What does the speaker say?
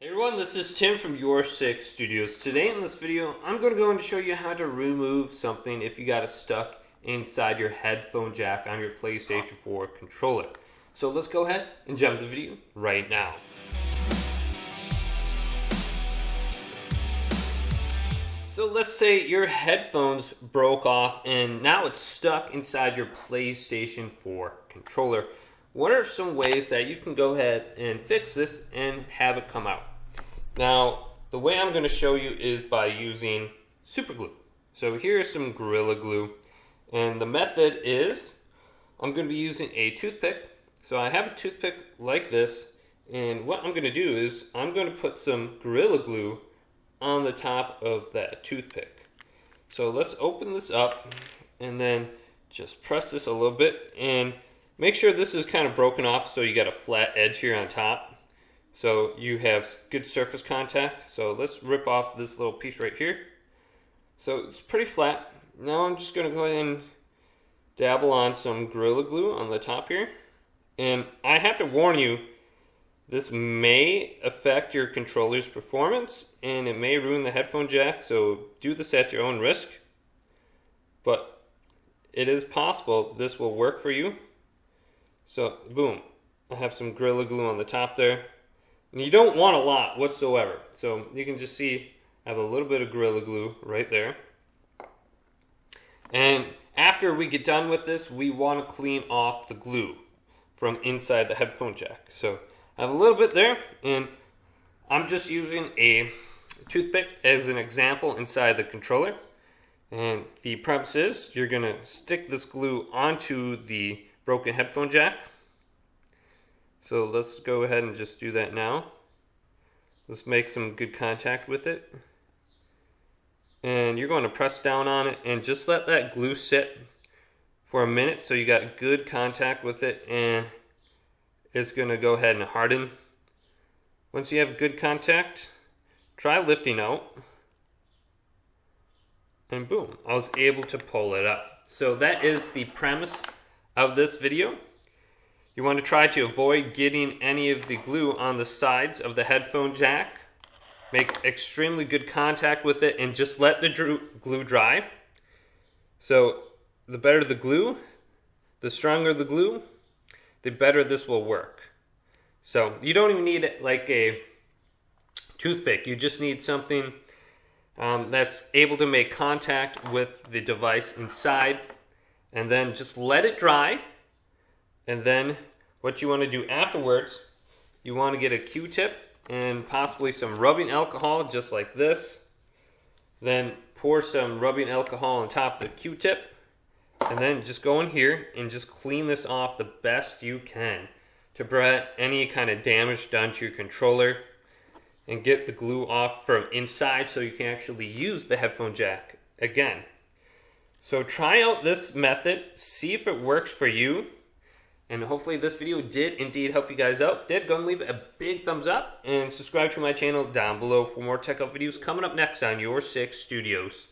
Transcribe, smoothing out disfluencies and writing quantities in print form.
Hey everyone, this is Tim from YourSixStudios. Today in this video, I'm going to go and show you how to remove something if you got it stuck inside your headphone jack on your PlayStation 4 controller. So let's go ahead and jump to the video right now. So let's say your headphones broke off and now it's stuck inside your PlayStation 4 controller. What are some ways that you can go ahead and fix this and have it come out? Now, the way I'm going to show you is by using super glue. So here's some Gorilla Glue. And the method is, I'm going to be using a toothpick. So I have a toothpick like this. And what I'm going to do is, I'm going to put some Gorilla Glue on the top of that toothpick. So let's open this up and then just press this a little bit. And make sure this is kind of broken off so you got a flat edge here on top. So you have good surface contact. So let's rip off this little piece right here. So it's pretty flat. Now I'm just going to go ahead and dabble on some Gorilla Glue on the top here. And I have to warn you, this may affect your controller's performance and it may ruin the headphone jack. So do this at your own risk. But it is possible this will work for you. So boom, I have some Gorilla Glue on the top there. And you don't want a lot whatsoever. So you can just see I have a little bit of Gorilla Glue right there. And after we get done with this, we want to clean off the glue from inside the headphone jack. So I have a little bit there, and I'm just using a toothpick as an example inside the controller. And the premise is you're going to stick this glue onto the broken headphone jack. So let's go ahead and just do that now. Let's make some good contact with it. And you're going to press down on it and just let that glue sit for a minute so you got good contact with it, and it's going to go ahead and harden. Once you have good contact, try lifting out. And boom, I was able to pull it up. So that is the premise of this video. You want to try to avoid getting any of the glue on the sides of the headphone jack. Make extremely good contact with it and just let the glue dry. So the better the glue, the stronger the glue, the better this will work. So you don't even need like a toothpick. You just need something that's able to make contact with the device inside, and then just let it dry. And then what you want to do afterwards, you want to get a Q-tip and possibly some rubbing alcohol just like this. Then pour some rubbing alcohol on top of the Q-tip. And then just go in here and just clean this off the best you can to prevent any kind of damage done to your controller. And get the glue off from inside so you can actually use the headphone jack again. So try out this method, see if it works for you. And hopefully this video did indeed help you guys out. If it did, go and leave it a big thumbs up and subscribe to my channel down below for more tech up videos coming up next on YourSixStudios.